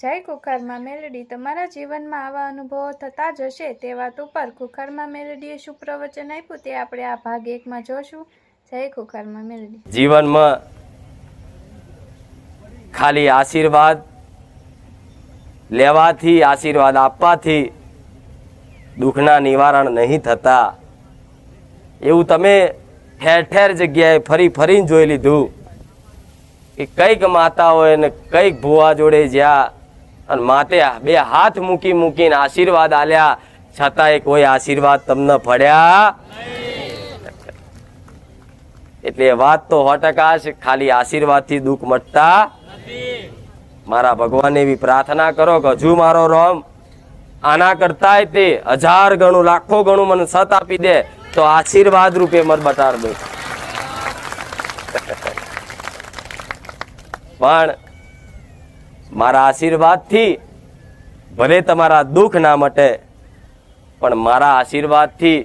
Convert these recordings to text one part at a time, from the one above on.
જય ખુખારમાં મેલડી તમારા જીવનમાં આવા અનુભવો થતા જ હશે તે વાત ઉપર ખુખારમાં મેલડીએ શું પ્રવચન આપ્યું તે આપણે આ ભાગ 1માં જોશું. જય ખુખારમાં મેલડી. જીવનમાં ખાલી આશીર્વાદ લેવાથી, આશીર્વાદ આપવાથી દુઃખના નિવારણ નહીં થતા. એવું તમે ઠેર ઠેર જગ્યાએ ફરીને જોઈ લીધું કે કઈક માતા હોય ને કઈક ભુવા જોડે જ્યાં અને માતે બે હાથ મૂકીને આશીર્વાદ આલ્યા છતાંય કોઈ આશીર્વાદ તમને પડ્યા. એટલે વાત તો 100% છે, ખાલી આશીર્વાદથી દુઃખ મટતા. મારા ભગવાન એવી પ્રાર્થના કરો કે હજુ મારો રોમ આના કરતાય તે 1000 ગણું લાખો ગણું મને સત આપી દે તો આશીર્વાદ રૂપે મત બતાડ દો. પણ મારા આશીર્વાદથી ભલે તમારા દુઃખ ના મટે પણ મારા આશીર્વાદથી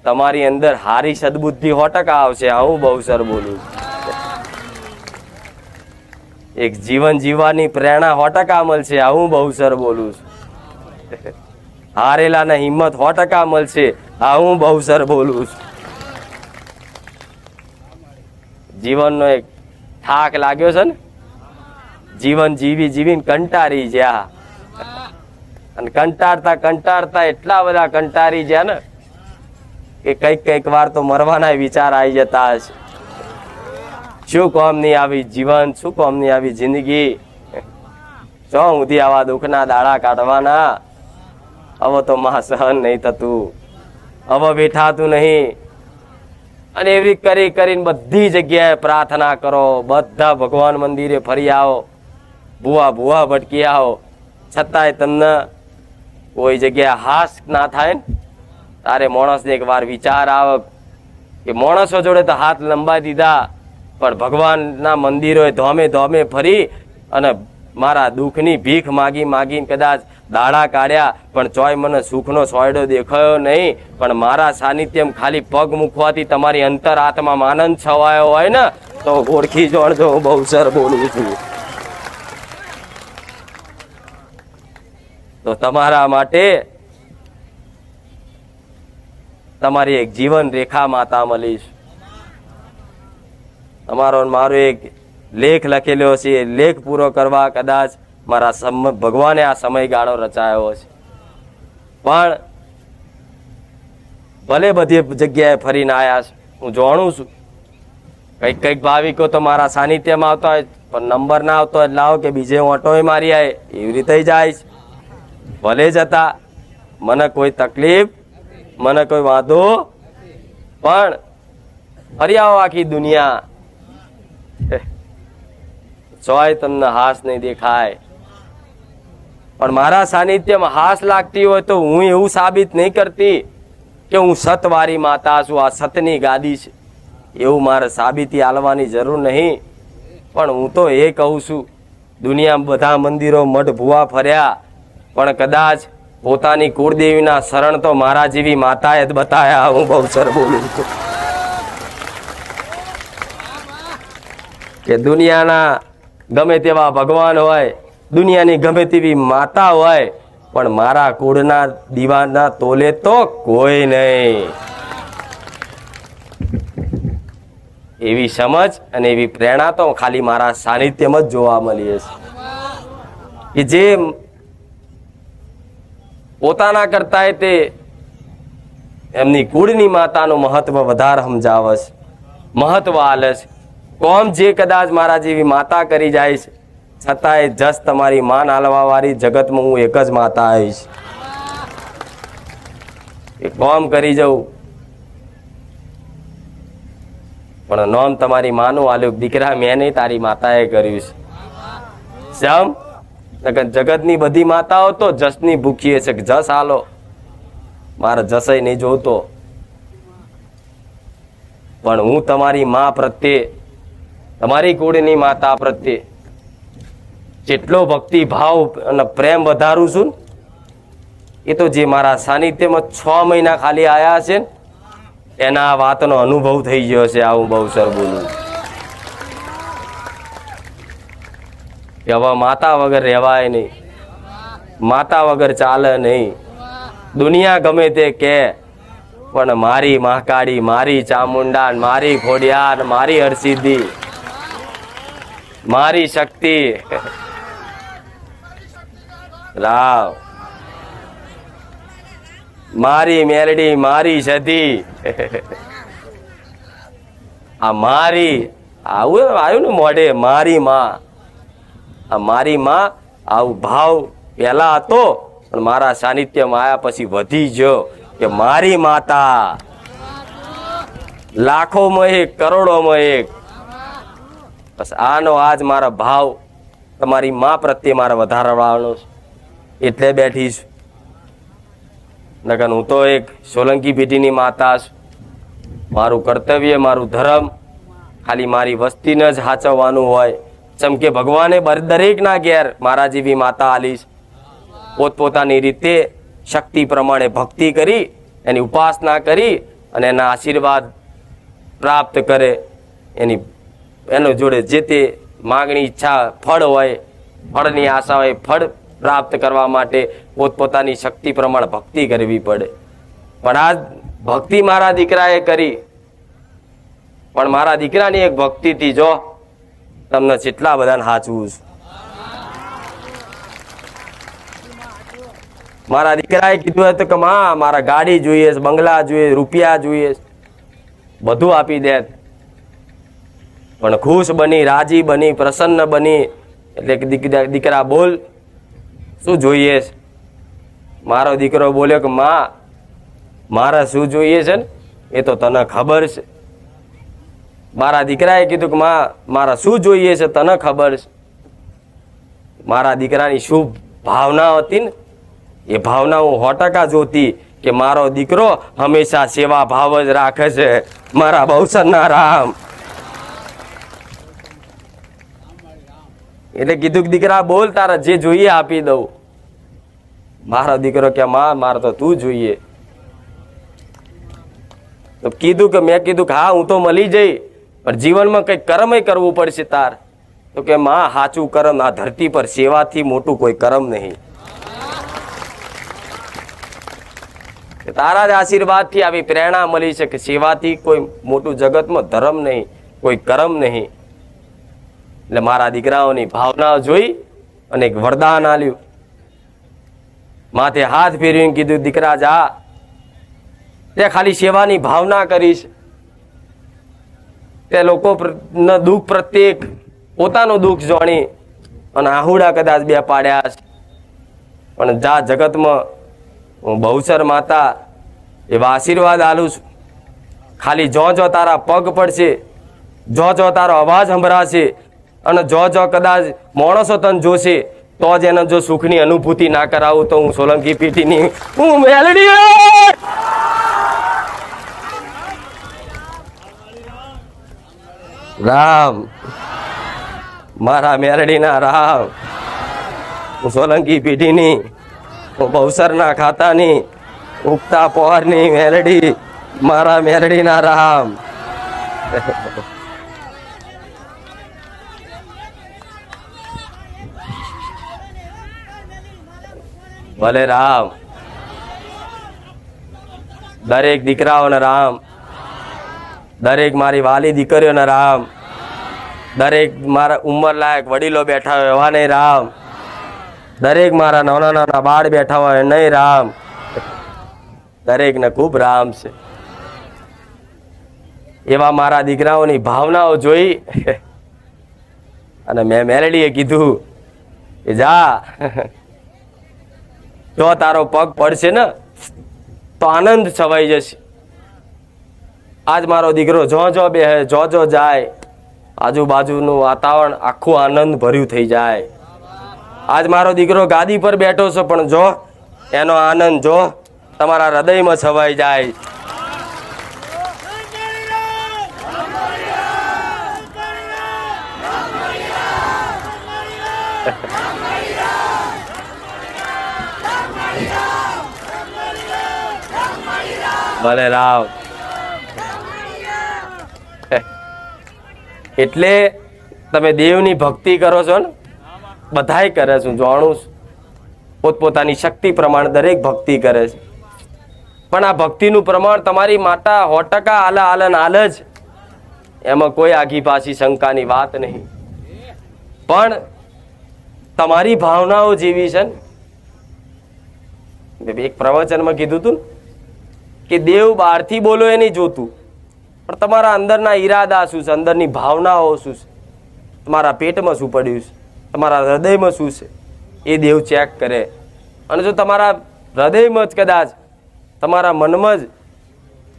તમારી અંદર હારી સદબુદ્ધિ 100% આવશે. હું બહુ સર બોલું. એક જીવન જીવવાની પ્રેરણા 100% મળશે. હું બહુ સર બોલું છું. હારેલા ને હિંમત 100% મળશે. હું બહુ સર બોલું છું. જીવનનો એક થાક લાગ્યો છે ને, જીવન જીવીને કંટાળી જ્યાં અને કંટાળતા એટલા બધા કંટાળી જ્યાં ને કે કઈક વાર તો મરવાના વિચાર આવી જતા હશે. શું કોમ ની આવી જીવન, શું કોમ ની આવી જિંદગી, શું સુધી આવા દુઃખના દાડા કાઢવાના. હવે તો માં સહન નહીં થતું, હવે બેઠાતું નહીં. અને એવી કરીને બધી જગ્યાએ પ્રાર્થના કરો, બધા ભગવાન મંદિરે ફરી આવો, ભૂવા ભટકી આવો, છતાંય તમને કોઈ જગ્યાએ હાસ ના થાય ને તારે માણસને એક વાર વિચાર આવે કે માણસો જોડે તો હાથ લંબાઈ દીધા પણ ભગવાનના મંદિરોએ ધોમે ફરી અને મારા દુઃખની ભીખ માગીને કદાચ દાડા કાઢ્યા પણ ચોય મને સુખનો સોયડો દેખાયો નહીં. પણ મારા સાનિધ્યમ ખાલી પગ મૂકવાથી તમારી અંતર આત્મામાં આનંદ છવાયો હોય ને તો ઓળખી જોડજો. હું બહુ સર બોલું છું. તો તમારા માટે તમારી એક જીવન રેખા માતા મળીશ. મારો એક લેખ લખેલો છે, લેખ પૂરો કરવા કદાચ મારા ભગવાને આ સમયગાળો રચાયો છે. પણ ભલે બધી જગ્યાએ ફરીને આવ્યા છે, હું જાણું છું. કઈક ભાવિકો તો મારા સાનિધ્યમાં આવતા હોય પણ નંબર ના આવતો હોય લાવો કે બીજે ઓટોય મારી આવે એવી રીતે જાય છે. ભલે જતા મને કોઈ તકલીફ, મને કોઈ વાંધો, પણ ફરી આવો આખી દુનિયા ચોય તમને હાસ નહીં દેખાય. પણ મારા સાનિધ્યમાં હાસ લાગતી હોય તો હું એવું સાબિત નહીં કરતી કે હું સતવારી માતા છું, આ સતની ગાદી છે, એવું મારે સાબિતી આલવાની જરૂર નહીં. પણ હું તો એ કહું છું, દુનિયામાં બધા મંદિરો મઠ ભૂવા ફર્યા પણ કદાચ પોતાની કુળદેવીના શરણ તો મારા જેવી માતાએ જ બતાયા. હું બહુ સર બોલું છું કે દુનિયાના ગમે તેવા ભગવાન હોય, દુનિયાની ગમે તેવી માતા હોય પણ મારા કુળના દીવાના તોલે તો કોઈ નહીં. એવી સમજ અને એવી પ્રેરણા તો ખાલી મારા સાનિધ્યમાં જ જોવા મળી છે કે જે પોતાના કરતા તે એમની કુળની માતાનું મહત્વ વધારે સમજાવે છે, મહત્વ આલે છે. કોમ જે કદાચ મારા જેવી માતા કરી જાય છે છતાંય જસ તમારી માન આલવા વાળી જગતમાં હું એક જ માતા આવીશ. એ કોમ કરી જવું પણ નોમ તમારી માનું આલ્યું દીકરા મેં નહીં તારી માતાએ કર્યું છે. સમ જગતની બધી માતાઓ તો જસની ભૂખીએ છે કે જસ આલો, મારે જસય નહીં જોતો. પણ હું તમારી મા પ્રત્યે, તમારી કુળની માતા પ્રત્યે જેટલો ભક્તિ ભાવ અને પ્રેમ વધારું છું એ તો જે મારા સાનિધ્યમાં 6 મહિના ખાલી આવ્યા છે એના વાતનો અનુભવ થઈ ગયો છે. આવું બહુ સર બોલું કે હવે માતા વગર રહેવાય નહીં, માતા વગર ચાલે નહીં. દુનિયા ગમે તે કે પણ મારી મહાકાળી, મારી ચામુંડા, મારી ખોડિયાર, મારી હરસિદ્ધિ, મારી શક્તિ રાવ, મારી મેલડી, મારી સતી. આ મારી આવું આવ્યું ને મોઢે, મારી માં. આ મારી માં આવું ભાવ પેલા હતો પણ મારા સાનિધ્યમાં આવ્યા પછી વધી ગયો કે મારી માતા. લાખોમાં એક, કરોડોમાં એક. બસ આનો આજ મારા ભાવ તમારી માં પ્રત્યે મારે વધારવાનો છે એટલે બેઠી છું. નકર હું તો એક સોલંકી પેઢીની માતા છું. મારું કર્તવ્ય, મારું ધર્મ ખાલી મારી વસ્તીને જ સાચવવાનું હોય. જેમ કે ભગવાને દરેકના ઘેર મારા જેવી માતા આલીશ. પોતપોતાની રીતે શક્તિ પ્રમાણે ભક્તિ કરી, એની ઉપાસના કરી અને એના આશીર્વાદ પ્રાપ્ત કરે. એનો જોડે જે તે માગણી, ઈચ્છા, ફળ હોય, ફળની આશા હોય, ફળ પ્રાપ્ત કરવા માટે પોતપોતાની શક્તિ પ્રમાણે ભક્તિ કરવી પડે. પણ આ ભક્તિ મારા દીકરાએ કરી, પણ મારા દીકરાની એક ભક્તિથી જો તમને જેટલા બધાને સાચવું છે. મારા દીકરાએ કીધું હતું કે માં મારા ગાડી જોઈએ, બંગલા જોઈએ, રૂપિયા જોઈએ, બધું આપી દે. પણ ખુશ બની, રાજી બની, પ્રસન્ન બની એટલે કે દીકરા બોલ શું જોઈએ છે? મારો દીકરો બોલ્યો કે માં મારે શું જોઈએ છે ને એ તો તને ખબર છે. મારા દીકરાએ કીધું કે માં મારા શું જોઈએ છે તને ખબર છે. મારા દીકરાની શું ભાવના હતી ને એ ભાવના હું 100% જોતી કે મારો દીકરો હંમેશા સેવા ભાવ જ રાખે છે. મારા બહુસરના રામ. એટલે કીધું કે દીકરા બોલ તારા જે જોઈએ આપી દઉં. મારો દીકરો કે માં મારે તો તું જોઈએ. તો કીધું કે મેં કીધું કે હા હું તો મળી જઈ પણ જીવનમાં કંઈક કર્મ કરવું પડશે તાર. તો કે માં સાચું કર્મ આ ધરતી પર સેવાથી મોટું કોઈ કર્મ નહીં. તારા જ આશીર્વાદથી આવી પ્રેરણા મળી છે કે સેવાથી કોઈ મોટું જગતમાં ધર્મ નહીં, કોઈ કર્મ નહીં. એટલે મારા દીકરાઓની ભાવના જોઈ અને એક વરદાન આલ્યું. માથે હાથ ફેરવીને કીધું દીકરા જા, તે ખાલી સેવાની ભાવના કરીશ. તે લોકો દુઃખ પ્રત્યેક પોતાનું દુઃખ જાણી અને આહુડા કદાચ બે પાડ્યા છે પણ જા જગતમાં હું બહુસર માતા એવા આશીર્વાદ આલું છું. ખાલી જો તારા પગ પડશે, જો તારો અવાજ સંભળાશે અને જો કદાચ માણસો તને જોશે તો જ એને જો સુખની અનુભૂતિ ના કરાવું તો હું સોલંકી પેઢીની હું મેલડી. રામ, મારા મેલડીના રામ. હું સોલંકી પેઢીની, હું બહુસરના ખાતાની ઉગતા પહોરની મેલડી, મારા મેલડીના રામ. ભલે રામ. દરેક દીકરાઓને રામ, દરેક મારી વાલી દીકરીઓને રામ, દરેક મારા ઉંમર લાયક વડીલો બેઠા હોય એવાને રામ, દરેક મારા નાના નાના બાળ બેઠા હોય નહીં રામ. દરેકને ખૂબ રામ છે. એવા મારા દીકરાઓની ભાવનાઓ જોઈ અને મેં મેલડીએ કીધું કે જા, જો તારો પગ પડશે ને તો આનંદ છવાઈ જશે. આજ મારો દીકરો જો બેહે, જો જાય, આજુબાજુનું વાતાવરણ આખું આનંદ ભર્યું થઈ જાય. આજ મારો દીકરો ગાદી પર બેઠો છે પણ જો એનો આનંદ જો તમારા હૃદયમાં છવાઈ જાય. ભલે રામ. એટલે તમે દેવની ભક્તિ કરો છો ને બધાય કરે છે, હું જાણું છું. પોતપોતાની શક્તિ પ્રમાણે દરેક ભક્તિ કરે છે, પણ આ ભક્તિનું પ્રમાણ તમારી માતા 100% હાલ જ, એમાં કોઈ આગી પાછી શંકાની વાત નહીં. પણ તમારી ભાવનાઓ જેવી છે ને, એક પ્રવચનમાં કીધું હતું કે દેવ બહારથી બોલો એ નહીં જોતું, પણ તમારા અંદરના ઈરાદા શું છે, અંદરની ભાવનાઓ શું છે, તમારા પેટમાં શું પડ્યું છે, તમારા હૃદયમાં શું છે, એ દેવ ચેક કરે. અને જો તમારા હૃદયમાં જ કદાચ તમારા મનમાં જ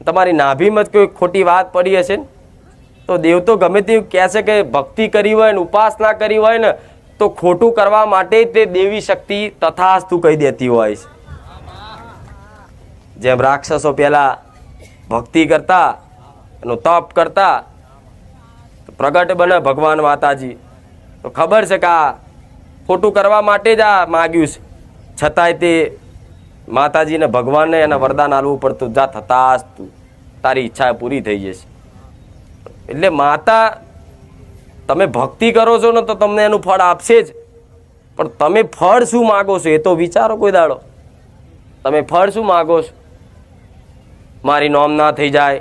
તમારી નાભીમાં જ કોઈ ખોટી વાત પડી હશે ને, તો દેવ તો ગમે તેવું કહે છે કે ભક્તિ કરી હોય ને ઉપાસના કરી હોય ને તો ખોટું કરવા માટે તે દેવી શક્તિ તથાસ્તુ કહી દેતી હોય છે. જેમ રાક્ષસો પહેલા ભક્તિ કરતા એનું તપ કરતા, પ્રગટ બને ભગવાન માતાજી, તો ખબર છે કે આ ખોટું કરવા માટે જ આ માગ્યું છે, છતાંય તે માતાજીને ભગવાનને એના વરદાન આપવું પડતું, જા થતાસ્તુ, તારી ઈચ્છા પૂરી થઈ જશે. એટલે માતા તમે ભક્તિ કરો છો ને તો તમને એનું ફળ આપશે જ, પણ તમે ફળ શું માગો છો એ તો વિચારો કોઈ દાડો. તમે ફળ શું માગો છો? મારી નોમ ના થઈ જાય,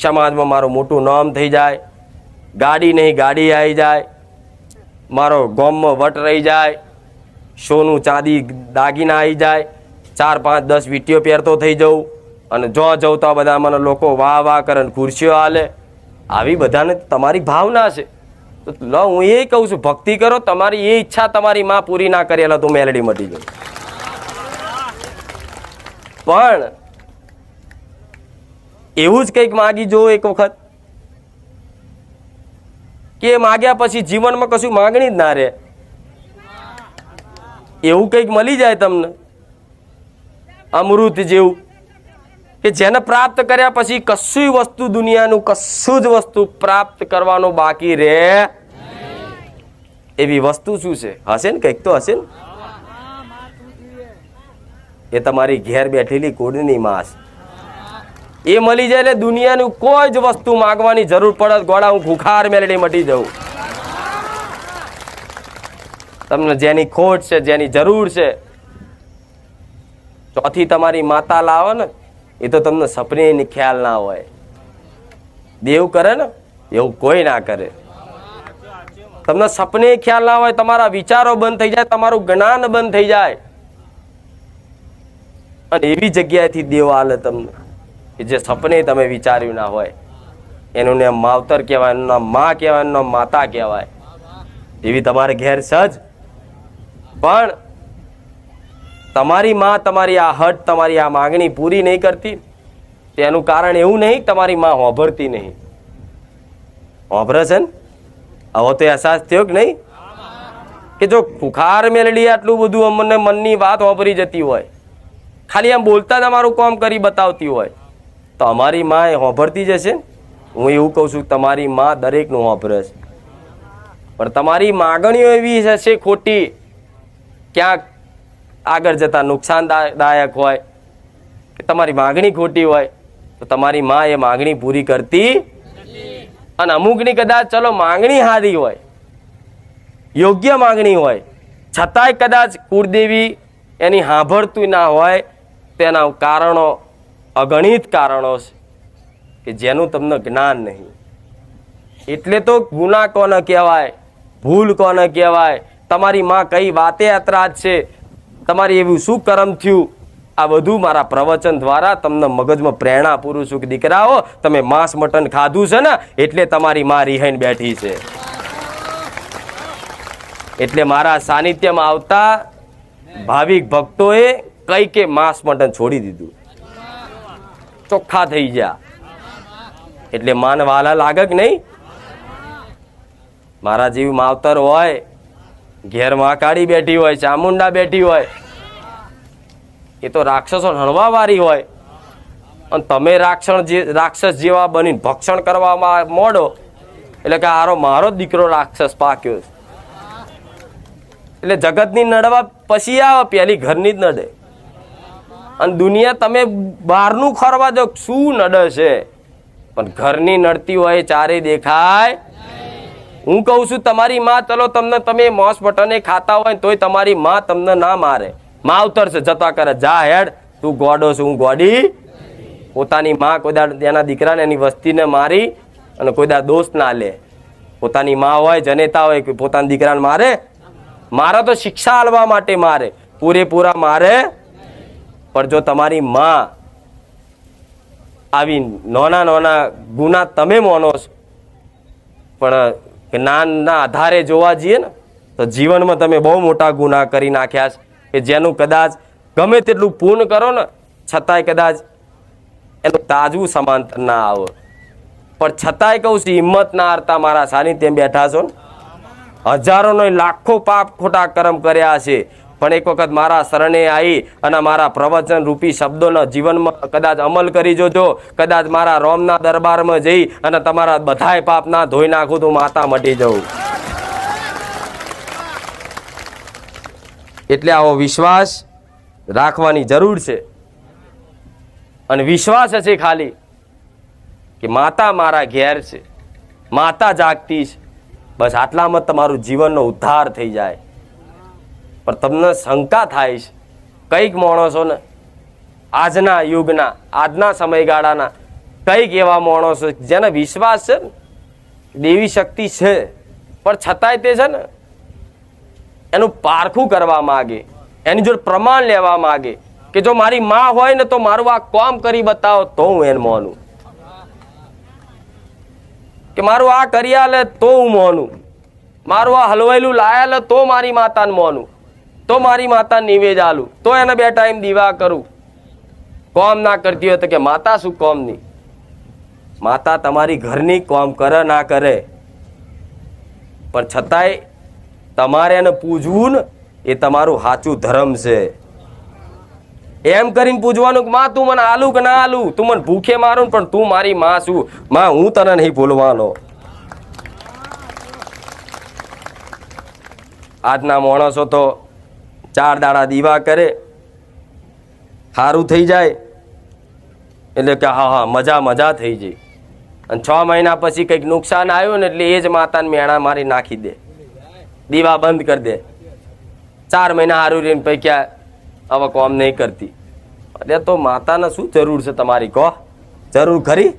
સમાજમાં મારું મોટું નામ થઈ જાય, ગાડી નહીં ગાડી આવી જાય, મારો ગામમાં વટ રહી જાય, સોનું ચાંદી દાગીના આવી જાય, 4 5 10 વીટીઓ પહેરતો થઈ જવું, અને જો જવું તો બધા મને લોકો વાહ વાહ કરે ને ખુરશીઓ હાલે. આવી બધાને તમારી ભાવના છે. તો લો હું એ કહું છું, ભક્તિ કરો, તમારી એ ઈચ્છા તમારી માં પૂરી ના કરેલા તો મેલડી મટી જાય. પણ એવું જ કંઈક માગી જો એક વખત, કે માગ્યા પછી જીવનમાં કશું માગણી જ ના રહે, એવું કંઈક મળી જાય તમને અમૃત જેવું, કે જેને પ્રાપ્ત કર્યા પછી કશું વસ્તુ દુનિયાનું કશું જ વસ્તુ પ્રાપ્ત કરવાનું બાકી રહે એવી વસ્તુ શું છે? હશે ને કંઈક તો હશે ને. એ તમારી ઘેર બેઠેલી કુળની માસ, એ મળી જાય એટલે દુનિયાનું કોઈ જ વસ્તુ માગવાની જરૂર પડે ગોળા હું ભૂખાર મેલડી મટી જાઉં. તમને જેની ખોટ છે, જેની જરૂર છે, ચોથી તમારી માતા લાવો ને, એ તો તમને સપને ખ્યાલ ના હોય. દેવ કરે ને એવું કોઈ ના કરે. તમને સપને ખ્યાલ ના હોય, તમારા વિચારો બંધ થઈ જાય, તમારું જ્ઞાન બંધ થઈ જાય, અને એવી જગ્યાએથી દેવ આલે તમને કે જે સપને તમે વિચાર્યું ના હોય. એનું નામ માવતર કહેવાય, એનું નામ માં કહેવાય, એનું નામ માતા કહેવાય. એવી તમારે ઘેર સજ. પણ તમારી માં તમારી આ હટ, તમારી આ માગણી પૂરી નહીં કરતી, તેનું કારણ એવું નહીં તમારી માં હોભરતી નહીં. હોભરે છે ને? હવે તો અહેસાસ થયો કે નહીં, કે જો ખુખાર મેલડી આટલું બધું અમને મનની વાત હોભરી જતી હોય, ખાલી આમ બોલતા જ અમારું કામ કરી બતાવતી હોય, તો અમારી માં એ હોભરતી જશે. હું એવું કહું છું, તમારી માં દરેકનું હોભરે છે, પણ તમારી માગણીઓ એવી હશે ખોટી, ક્યાંક આગળ જતા નુકસાનદાયક હોય, કે તમારી માગણી ખોટી હોય, તો તમારી માં એ માગણી પૂરી કરતી. અને અમુકની કદાચ ચલો માગણી સારી હોય, યોગ્ય માગણી હોય, છતાંય કદાચ કુળદેવી એની સાંભળતું ના હોય, તેના કારણો અગણિત કારણો છે કે જેનું તમને જ્ઞાન નહીં. એટલે તો ગુના કોને કહેવાય, ભૂલ કોને કહેવાય, તમારી માં કઈ વાતે અતરાજ છે, તમારી એવું શું કર્મ થયું, આ બધું મારા પ્રવચન દ્વારા તમને મગજમાં પ્રેરણા પૂરું છું કે દીકરાઓ તમે માંસ મટન ખાધું છે ને એટલે તમારી માં રિહાઈને બેઠી છે. એટલે મારા સાનિધ્યમાં આવતા ભાવિક ભક્તોએ કઈ કે માંસ મટન છોડી દીધું, ચોખ્ખા થઈ ગયા. એટલે માન વાલા લાગે કે નહીં? મારા જેવી માવતર હોય, ઘેર મહાકાળી બેઠી હોય, ચામુંડા બેઠી હોય, એ તો રાક્ષસો હણવા વાળી હોય, અને તમે રાક્ષસ જેવા બનીને ભક્ષણ કરવામાં મોડો એટલે કે મારો દીકરો રાક્ષસ પાક્યો. એટલે જગતની નડવા પછી આવે, પેલી ઘરની જ નડે. અને દુનિયા તમે બહારનું ખરવા દો શું નડે છે, પણ ઘરની નડતી હોય ચારે દેખાય. હું કહું છું તમારી માં, ચલો તમને તમે માંસ મટન ખાતા હોય તોય તમારી માં તમને ના મારે, માવતર છે જતા કરે, જા હેડ તું ગોડો છું હું ગોડી. પોતાની માં કોઈ દાડ એના દીકરાને એની વસ્તીને મારી અને કોઈ દાડ દોષ ના લે. પોતાની માં હોય જનેતા હોય કે પોતાના દીકરાને મારે? મારે તો શિક્ષા આલવા માટે મારે, પૂરેપૂરા મારે. પણ જો તમારી માં આવી નાના નાના ગુના તમે માનો છો, પણ જ્ઞાનના આધારે જોવા જઈએ ને તો જીવનમાં તમે બહુ મોટા ગુના કરી નાખ્યા છે કે જેનું કદાચ ગમે તેટલું પૂર્ણ કરો ને છતાંય કદાચ એનું તાજવું સમાંતર ના આવે. પણ છતાંય કહું છું, હિંમત ના હારતા મારા સાનિધ્યમાં બેઠા છો ને, હજારોનો લાખો પાપ ખોટા કર્મ કર્યા છે, પણ એક વખત મારા શરણે આવી અને મારા પ્રવચન રૂપી શબ્દોના જીવનમાં કદાચ અમલ કરી જોજો, કદાચ મારા રોમના દરબારમાં જઈ અને તમારા બધાય પાપ ના ધોઈ નાખું તો માતા મટી જવું. એટલે આવો વિશ્વાસ રાખવાની જરૂર છે. અને વિશ્વાસ હશે ખાલી કે માતા મારા ઘેર છે, માતા જાગતી છે, બસ આટલામાં તમારું જીવનનો ઉદ્ધાર થઈ જાય. પણ તમને શંકા થાય છે, કઈક માણસો ને આજના યુગના આજના સમયગાળાના કઈક એવા માણસો જેને વિશ્વાસ છે ને દેવી શક્તિ છે, પણ છતાંય તે છે ને એનું પારખું કરવા માગે, એની જોડે પ્રમાણ લેવા માગે કે જો મારી માં હોય ને તો મારું આ કામ કરી બતાવો તો હું એને માનું, કે મારું આ કરી આલે તો હું માનું, મારું આ હલવાયેલું લાયા લે તો મારી માતાને માનું, તો મારી માતા નિવેદ આલું, તો એને 2 ટાઈમ દીવા કરું. કોમ ના કરતી હોય તો કે માતા શું કોમ ની? માતા તમારી ઘરની કોમ કરે ના કરે, પણ છતાંય તમારે એને પૂજવું ને એ તમારું સાચું ધર્મ છે. એમ કરીને પૂજવાનું કે માં તું મને આલું કે ના આલું, તું મને ભૂખે મારું પણ તું મારી માં છું, માં હું તને નહીં ભૂલવાનો. આજના માણસો તો 4 દાડા દીવા કરે, સારું થઈ જાય એટલે કે હા હા મજા મજા થઈ જાય, અને 6 મહિના પછી કંઈક નુકસાન આવ્યું ને એટલે એ જ માતાને મેણા મારી નાખી દે, દીવા બંધ કરી દે. 4 મહિના સારું રહીને પૈકી હવે કોમ નહીં કરતી. એટલે તો માતાને શું જરૂર છે તમારી? કહો, જરૂર ખરી?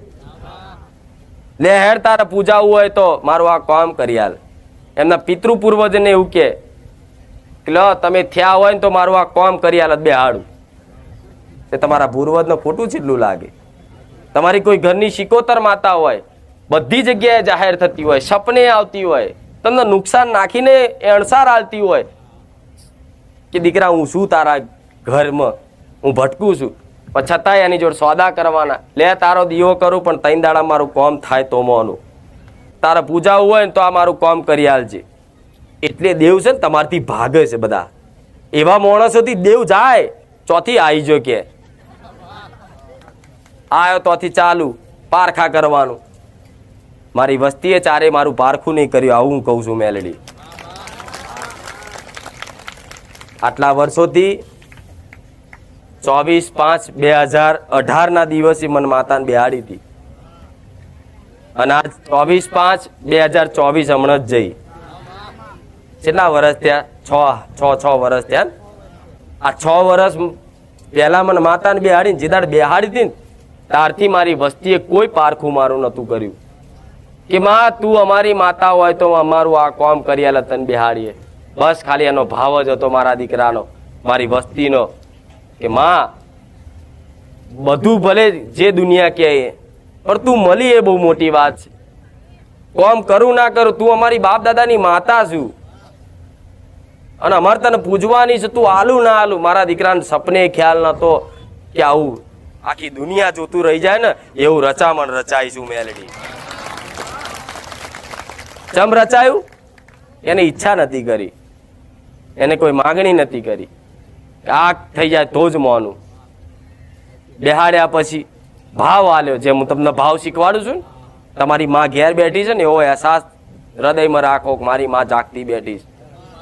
લે હેડ તારે પૂજાવું હોય તો મારું આ કામ કરી હાલ. એમના પિતૃ પૂર્વજને એવું કે લો તમે થયા હોય ને તો મારું આ કામ કરી હાલ બેહાડું. તે તમારા પૂર્વજને ખોટું જેટલું લાગે. તમારી કોઈ ઘરની શિકોતર માતા હોય, બધી જગ્યાએ જાહેર થતી હોય, સપને આવતી હોય, તમને નુકસાન નાખીને અણસાર આલતી હોય કે દીકરા હું શું તારા ઘરમાં, હું ભટકું છું, પણ છતાંય એની જોડે સોદા કરવાના. લે તારો દીવો કરું પણ 3 દાડા મારું કામ થાય તો મોનું, તારે પૂજાવું હોય ને તો આ મારું કામ કરી આલજે. એટલે દેવ છે ને તમારથી ભાગે છે. બધા એવા માણસોથી દેવ જાય, ચોથી આવી જો કે આયો તોથી ચાલુ પારખા કરવાનું. મારી વસ્તીએ ચારે મારું પારખું નહીં કર્યું, આવું હું કહું છું મેલડી. આટલા વર્ષોથી 24/5/2018 ના દિવસે મને માતાને બેહાડી હતી, અને આજ 24/5/2024 હમણાં જ જઈ. કેટલા વર્ષ થયા? 6 વર્ષ થયા. આ 6 વર્ષ પહેલા મને માતાને બેહાડીને જે દાડ બેહાડી હતી ને ત્યારથી મારી વસ્તીએ કોઈ પારખું મારું નતું કર્યું કે માં તું અમારી માતા હોય તો અમારું આ કામ કરી આલે તને બેહાડીએ. બસ ખાલી એનો ભાવ જ હતો મારા દીકરાનો, મારી વસ્તીનો, કે માં બધું ભલે જે દુનિયા કહે પણ તું મળી એ બહુ મોટી વાત છે. કામ કરું ના કરું તું અમારી બાપ દાદાની માતા છું, અને અમારે તને પૂજવાની છે, તું આલું ના આલું. મારા દીકરાને સપને ખ્યાલ નતો કે આવું આખી દુનિયા જોતું રહી જાય ને એવું રચામણ રચાઈશું મેલડી. ચમ રચાયું? એને ઈચ્છા નથી કરી, એને કોઈ માગણી નથી કરી, આ થઈ જાય તો જ મોનું. બેહાડ્યા પછી ભાવ આલ્યો, જેમ હું તમને ભાવ શીખવાડું છું ને, તમારી માં ઘેર બેઠી છે ને એવો અહેસાસ હૃદયમાં રાખો કે મારી માં જાગતી બેઠી છે.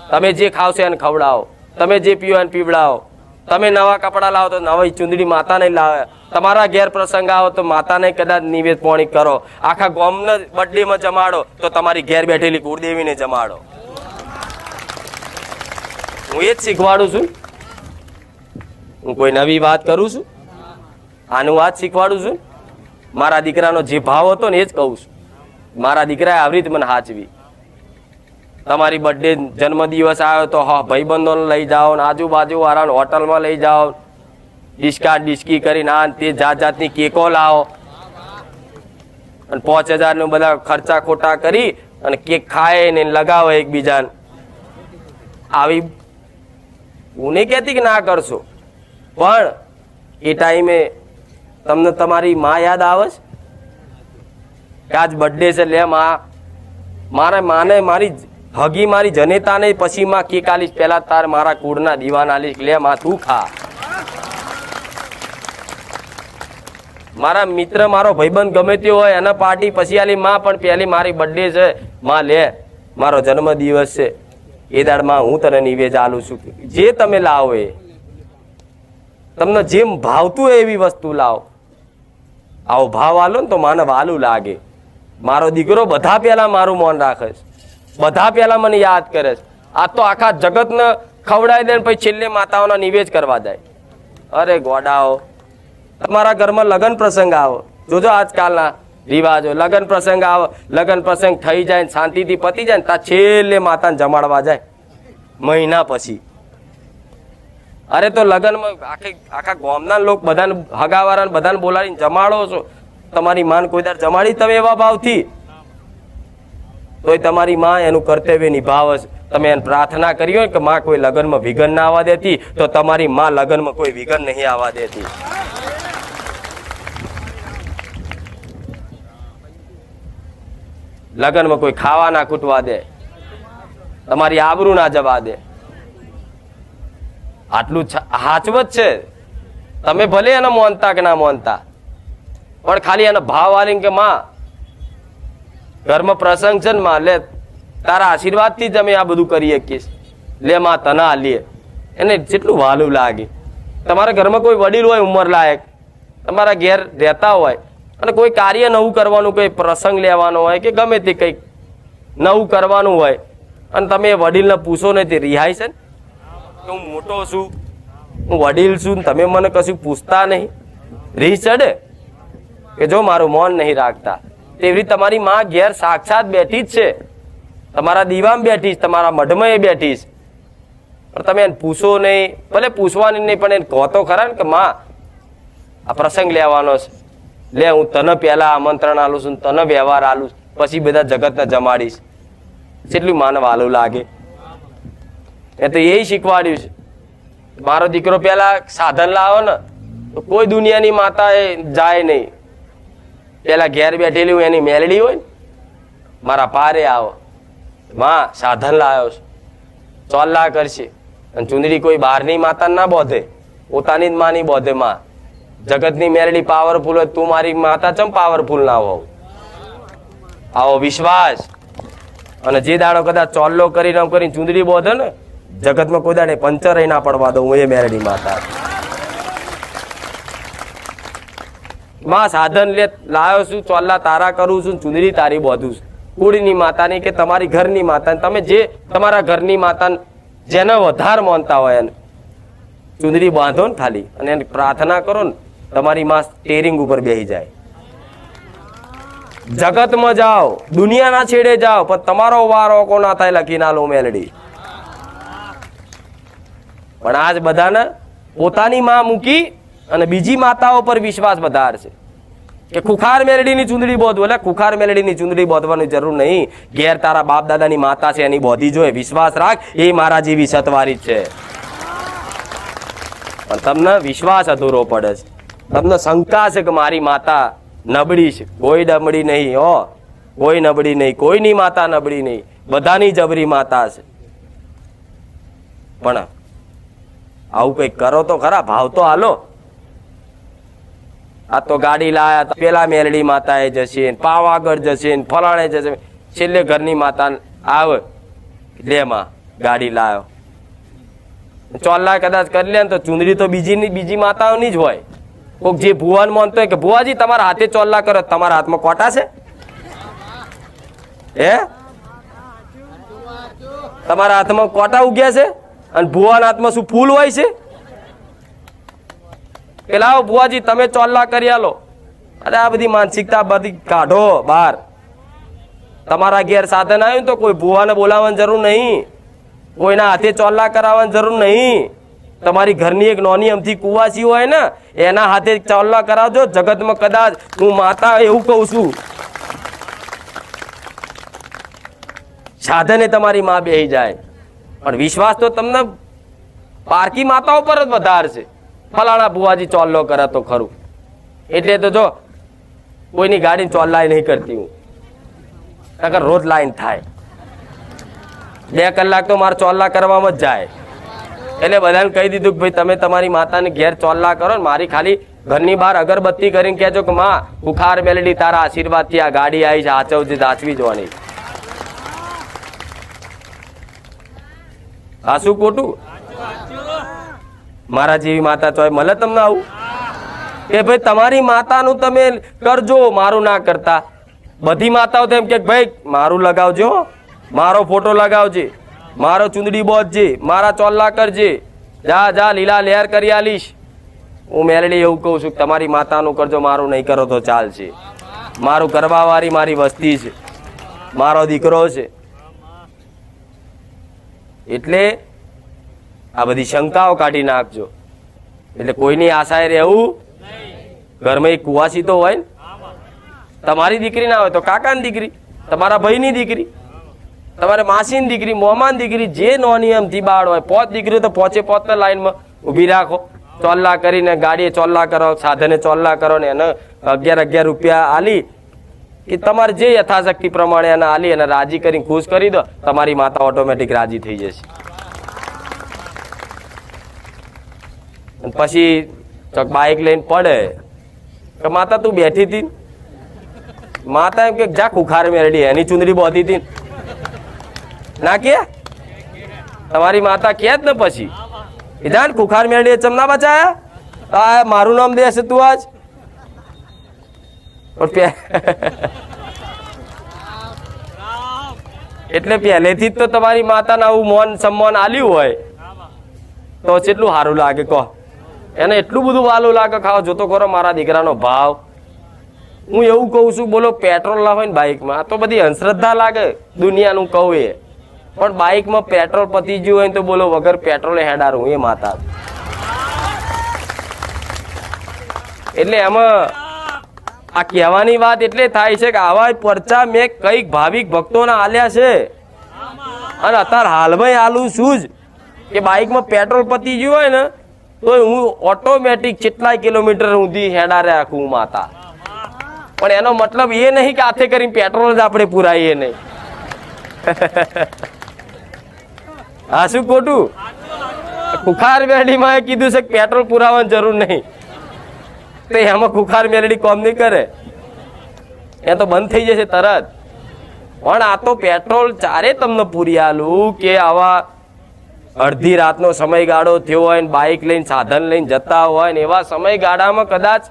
તમે જે ખાવશો એને ખવડાવો, તમે જે પીવો એને પીવડાવો, તમે નવા કપડા લાવો તો નવી ચૂંદડી માતાને લાવે, તમારા ઘેર પ્રસંગ આવો તો માતાને કદાચ નિવેદ પોણી કરો, આખા ગામને બર્થડે માં જમાડો તો તમારી ઘેર બેઠેલી કુળદેવીને જમાડો. હું એ જ શીખવાડું છું. હું કોઈ નવી વાત કરું છું? આનું વાત શીખવાડું છું. મારા દીકરાનો જે ભાવ હતો ને એ જ કહું છું. મારા દીકરાએ આવી રીતે મને હાચવી. તમારી બર્થડે જન્મદિવસ આવ્યો તો હા ભાઈબંધોને લઈ જાઓ ને આજુબાજુ વાળાને હોટલમાં લઈ જાઓ, ડિસ્કી કરીને આ તે જાત જાતની કેકો લાવો અને 5,000 નું બધા ખર્ચા ખોટા કરી અને કેક ખાય ને લગાવો એકબીજાને. આવી હું નહીં કહેતી કે ના કરશો, પણ એ ટાઈમે તમને તમારી માં યાદ આવે છે કે આજ બર્થડે છે, લે મારે માને મારી હગી મારી જનેતાને પછી માં કેક આલીશ, પેલા તાર મારા કુળના દીવાન આલીશ, લે માં તું ખા. મારા મિત્ર મારો ભાઈબંધ ગમે તે હોય એને પાર્ટી પછી આલી માં, પણ પેલી મારી બર્થડે છે માં લે મારો જન્મ દિવસ છે એ દાડમાં હું તને નિવેદ આલું છું. જે તમે લાવો એ તમને જેમ ભાવતું હોય એવી વસ્તુ લાવો. આવો ભાવ આલો ને તો માને વાલું લાગે. મારો દીકરો બધા પહેલા મારું મૌન રાખે છે, બધા પહેલા મને યાદ કરે છે. આ તો આખા જગતને ખવડાવી દે ને પછી છેલ્લે માતાઓના નિવેદ કરવા જાય. અરે ગોડાઓ, તમારા ઘરમાં લગ્ન પ્રસંગ આવો, જોજો આજકાલના રિવાજો, લગ્ન પ્રસંગ આવો, લગ્ન પ્રસંગ થઈ જાય ને શાંતિથી પતી જાય ને ત્યાં છેલ્લે માતાને જમાડવા જાય મહિના પછી. અરે તો લગ્નમાં આખા ગામના લોકો બધાને હગાવાળાને બધાને બોલાવીને જમાડો છો. તમારી માન કોઈ દર જમાડી તમે એવા ભાવથી, તોય તમારી માં એનું કર્તવ્ય નિભાવે છે. તમે એને પ્રાર્થના કરી હોય કે માં કોઈ લગ્નમાં વિઘન ના આવવા દેતી, તો તમારી માં લગ્નમાં કોઈ વિઘન નહીં આવવા દેતી. લગ્નમાં કોઈ ખાવા ના ખૂટવા દે, તમારી આબરૂ ના જવા દે. આટલું હાચવત છે. તમે ભલે એને માનતા કે ના માનતા, પણ ખાલી એનો ભાવ આલીને કે માં ઘરમાં પ્રસંગ છે ને માં લે તારા આશીર્વાદથી જ અમે આ બધું કરી શકીએ, લે માં તને આલીએ, એને જેટલું વાલું લાગે. તમારા ઘરમાં કોઈ વડીલ હોય ઉંમર લાયક, તમારા ઘેર રહેતા હોય અને કોઈ કાર્ય નવું કરવાનું, કોઈ પ્રસંગ લેવાનો હોય કે ગમે તે કંઈક નવું કરવાનું હોય અને તમે એ વડીલને પૂછો ને તે રિહાય છે ને કે હું મોટો છું, હું વડીલ છું, તમે મને કશું પૂછતા નહીં, રીહ ચડે કે જો મારું મૌન નહીં રાખતા. તેવી રીતે તમારી માં ઘેર સાક્ષાત બેઠી જ છે, તમારા દીવામાં બેઠી છે, તમારા મઢમાં એ બેઠી છે, પણ તમે એને પૂછો નહીં. ભલે પૂછવાની નહીં, પણ એને કહો તો ખરા ને કે માં આ પ્રસંગ લેવાનો છે, લે હું તને પહેલા આમંત્રણ આલું છું, તને વ્યવહાર આલું, પછી બધા જગતને જમાડીશ. કેટલું માને વાલું લાગે. એ તો એ શીખવાડ્યું છે. મારો દીકરો પેલા સાધન લાવો ને તો કોઈ દુનિયાની માતા એ જાય નહીં. પેલા ઘેર બેઠેલી હોય એની મેલડી હોય ને, મારા પારે આવો માં સાધન લાવ્યો છે, ચોલ્લા કરશે. અને ચુંદડી કોઈ બહારની માતા ના બોધે, પોતાની જ માની બોધે. માં જગતની મેલડી પાવરફુલ હોય, તું મારી માતા ચમ પાવરફુલ ના હોવ? આવો વિશ્વાસ. અને જે દાડો કદાચ ચોલ્લો કરીને ચુંદડી બોધે ને, જગતમાં કોઈ દાડે પંચર ના પડવા દઉં, હું એ મેલડી માતા. માં સાધન લે લાવ્યો છું, ચોલ્લા તારા કરું છું, ચુંદડી તારી બોધું છું. કુળની માતાની કે તમારી ઘરની માતા, તમે જે તમારા ઘરની માતા જેને વધારે માનતા હોય એને ચુંદડી બાંધો ને ખાલી, અને એને પ્રાર્થના કરો ને, તમારી માં સ્ટેરિંગ ઉપર બેસી જાય. જગતમાં જાઓ, દુનિયાના છેડે જાઓ, પણ તમારો વારો કોના થાય લખી ના લો મેલડી. પણ આજ બધાને પોતાની માં મૂકી અને બીજી માતાઓ પર વિશ્વાસ વધારશે કે ખુખાર મેલડીની ચુંદડી બોધવું. એટલે ખુખાર મેલડીની ચુંદડી બોધવાની જરૂર નહીં. ઘેર તારા બાપ દાદાની માતા છે એની બોધી જોઈએ, વિશ્વાસ રાખ, એ મારા જેવી સતવારી છે. પણ તમને વિશ્વાસ અધૂરો પડે છે, તમને શંકા છે કે મારી માતા નબળી છે. કોઈ નબળી નહીં હો, કોઈ નબળી નહીં, કોઈની માતા નબળી નહીં, બધાની જબરી માતા છે. પણ આવું કઈક કરો તો ખરા, ભાવ તો હાલો. આ તો ગાડી લાયા તો પેલા મેલડી માતા એ જશે, પાવાગઢ જશે, ફલાણે જશે, છેલ્લે ઘરની માતા આવે લે માં ગાડી લાયો. ચોલ્લા કદાચ કરી લે ને તો ચૂંદડી તો બીજી માતાઓની જ હોય. કોઈક જે ભુવાન માનતો હોય કે ભુવાજી તમારા હાથે ચોલ્લા કરો, તમારા હાથમાં કોટા છે? હે, તમારા હાથમાં કોટા ઉગ્યા છે અને ભુવાના હાથમાં શું ફૂલ હોય છે? કે લાવો ભુવાજી તમે ચોલ્લા કરી આલો. અરે આ બધી માનસિકતા બધી કાઢો બહાર. તમારા ઘેર સાધન આવ્યું તો કોઈ ભુવાને બોલાવવાની જરૂર નહીં, કોઈના હાથે ચોલ્લા કરાવવાની જરૂર નહીં. તમારી ઘરની એક નાની અમથી કુવાસી હોય ને એના હાથે ચોલ્લા કરાવજો. જગતમાં કદાચ હું માતા એવું કહું છું, સાધને તમારી માં બેહી જાય, પણ વિશ્વાસ તો તમને પારકી માતાઓ પર જ વધારે છે. ફલાણા ભુવાજી ચોલ્લો કરે તો ખરું, એટલે તો જો કોઈની ગાડી ચોલ્લાય નહીં કરતી હું, નકર રોજ લાઈન થાય. 2 કલાક તો મારે ચોલ્લા કરવામાં જ જાય. એટલે બધાને કહી દીધું કે ભાઈ તમે તમારી માતાને ઘેર ચોલ્લા કરો ને મારી ખાલી ઘરની બહાર અગરબત્તી કરીને કહેજો કે માં બુખાર મેલડી તારા આશીર્વાદથી આ ગાડી આવી છે, આચવજી દાચવી જોવાની. આ શું ખોટું? મારા જેવી માતા ચોય મળે તમને આવું કે ભાઈ તમારી માતાનું તમે કરજો, મારું ના કરતા? બધી માતાઓ તેમ કે ભાઈ મારું લગાવજો, મારો ફોટો લગાવજે, મારો ચૂંદડી બોધજે, મારા ચોલ્લા કરજે, જા જા લીલા લહેર કરી આલીશ. હું મેલડી એવું કહું છું કે તમારી માતાનું કરજો, મારું નહીં કરો તો ચાલશે. મારું કરવાવાળી મારી વસ્તી છે, મારો દીકરો છે. એટલે આ બધી શંકાઓ કાઢી નાખજો. એટલે કોઈની આશાએ રહેવું. ઘરમાં એક કુવાસી તો હોય ને, તમારી દીકરી ના હોય તો કાકાની દીકરી, તમારા ભાઈની દીકરી, તમારે માસીની દીકરી, મોમાની દીકરી, જે નોની એમથી બાળ હોય, 5 દીકરીઓ તો 5 લાઈનમાં ઊભી રાખો. ચોલ્લા કરીને ગાડીએ ચોલ્લા કરો, સાધને ચોલ્લા કરો ને એને 11 રૂપિયા આલી કે તમારે જે યથાશક્તિ પ્રમાણે એને આલી અને રાજી કરીને ખુશ કરી દો, તમારી માતા ઓટોમેટિક રાજી થઈ જશે. પછી બાઇક લઈને પડે કે માતા તું બેઠી હતી, માતા એમ કે જા ખુખાર મેરડી એની ચૂંદડી બોધી હતી ના કે તમારી માતા કે જ ને પછી જાણ ખુખાર મેરડી ચમના બચાયા મારું નામ દેશે તું આજ. એટલે પહેલેથી જ તો તમારી માતાને આવું મોન સન્માન આલ્યું હોય તો કેટલું સારું લાગે કહો. એને એટલું બધું વાલું લાગે. ખાઓ જોતો ખરો મારા દીકરાનો ભાવ. હું એવું કહું છું, બોલો પેટ્રોલ ના હોય ને બાઇકમાં તો બધી અંધશ્રદ્ધા લાગે દુનિયાનું કહું એ, પણ બાઇકમાં પેટ્રોલ પતી ગયું હોય તો બોલો વગર પેટ્રોલે હેડારું એ માતા. એટલે એમાં આ કહેવાની વાત એટલે થાય છે કે આવા પરચા મેં કઈક ભાવિક ભક્તોના આલ્યા છે અને અત્યારે હાલમાં આલું શું જ કે બાઇકમાં પેટ્રોલ પતી ગયું હોય ને તો હું ઓટોમેટિક કેટલાય કિલોમીટર સુધી હેડા રાખું માતા. પણ એનો મતલબ એ નહીં કે હાથે કરીને પેટ્રોલ જ આપણે પુરાઈએ નહીં. હા શું ખોટું? ખુખાર મેલડીમાં કીધું છે કે પેટ્રોલ પુરાવાની જરૂર નહીં, તો એમાં ખુખાર મેલડી કોમ નહીં કરે, એ તો બંધ થઈ જશે તરત. પણ આ તો પેટ્રોલ ચારે તમને પૂરી આલું કે આવા અડધી રાતનો સમયગાળો થયો હોય ને બાઇક લઈને સાધન લઈને જતા હોય ને એવા સમયગાળામાં કદાચ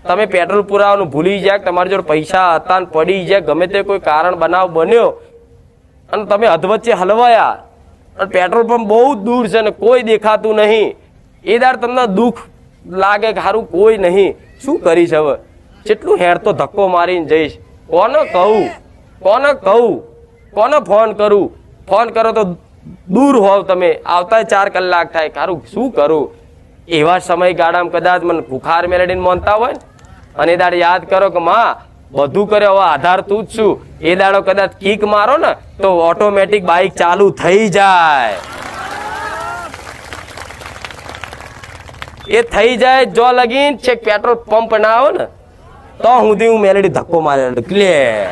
તમે પેટ્રોલ પુરાવાનું ભૂલી જાય, તમારી જોડે પૈસા હતા ને પડી જાય, ગમે તે કોઈ કારણ બનાવ બન્યો અને તમે અધવચ્ચે હલવાયા અને પેટ્રોલ પંપ બહુ દૂર છે ને કોઈ દેખાતું નહીં, એ દાર તમને દુઃખ લાગે કે સારું કોઈ નહીં, શું કરીશ હવે, કેટલું હેર તો ધક્કો મારીને જઈશ, કોને કહું, કોને કહું, કોને ફોન કરું, ફોન કરો તો દૂર હોવ તમે, આવતા 4 કલાક થાય, સારું શું કરું. એવા સમયગાળામાં કદાચ મને ભૂખાર મેલડીને માનતા હોય અને એ દાડે યાદ કરો કે માં બધું કરે હવે આધાર તું જ છું, એ દાડો કદાચ કિક મારો ને તો ઓટોમેટિક બાઇક ચાલુ થઈ જાય. એ થઈ જાય જો લગીન છેક પેટ્રોલ પંપ ના આવે ને તો સુધી હું મેલડી ધક્કો મારે ક્લિયર.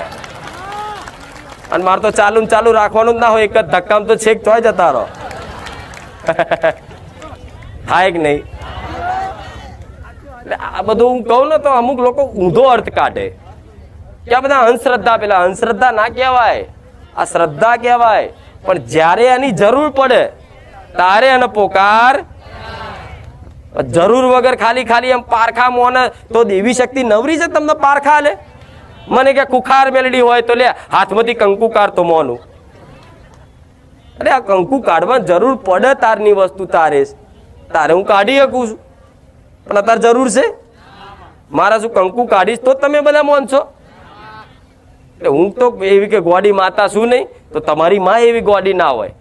અને મારે તો ચાલુ રાખવાનું જ ના હોય, એક જ ધક્કામાં તો છેક ચોય જતા રહો. થાય કે નહીં? આ બધું હું કહું ને તો અમુક લોકો ઊંધો અર્થ કાઢે કે આ બધા અંધશ્રદ્ધા. પેલા અંધશ્રદ્ધા ના કહેવાય, આ શ્રદ્ધા કહેવાય. પણ જ્યારે એની જરૂર પડે તારે અને પોકાર જરૂર વગર ખાલી ખાલી એમ પારખા મોને તો દેવી શક્તિ નવરી છે તમને પારખા લે મને કે કુખાર મેલડી હોય તો લે હાથમાંથી કંકુ કાઢતો મોનું અરે આ કંકુ કાઢવાની જરૂર પડે તારની વસ્તુ તારે હું કાઢી શકું છું પણ અત્યારે જરૂર છે મારા શું કંકુ કાઢીશ તો તમે બધા મોનશો એટલે હું તો એવી કે ગોડી માતા શું નહીં તો તમારી માં એવી ગોડી ના હોય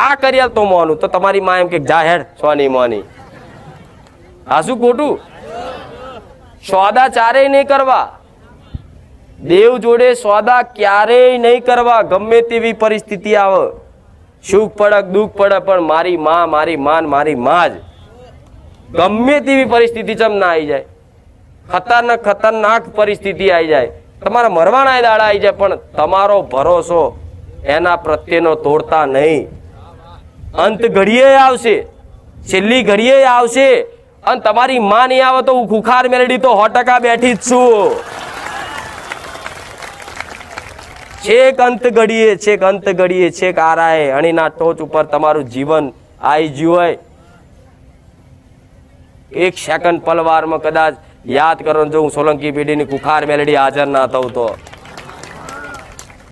આ કર્યા તો મોનું તો તમારી માં એમ કે જા હેડ સોની મોની આ શું ખોટું સોદા ચારેય નહીં કરવા દેવ જોડે સોદા ક્યારેય નહીં કરવા ગમે તેવી પરિસ્થિતિ આવે સુખ પડે દુઃખ પડે પણ મારી માં જ ગમે તેવી પરિસ્થિતિ ચમ ના આવી જાય ખતરનાક પરિસ્થિતિ આવી જાય તમારા મરવાના દાડા આવી જાય પણ તમારો ભરોસો એના પ્રત્યેનો તોડતા નહીં અંત ઘડીએ આવશે છેલ્લી ઘડીએ આવશે અને તમારી માં નહીં આવે તો હું ખુખાર મેલડી તો 100% બેઠી જ છું છેક અંત ઘડીએ છેક આરાએ અણીના ટોચ ઉપર તમારું જીવન આવી ગયું હોય એક સેકન્ડ પલવારમાં કદાચ યાદ કરો જો હું સોલંકી પેઢીની કુખાર મેલડી હાજર ના થઉં તો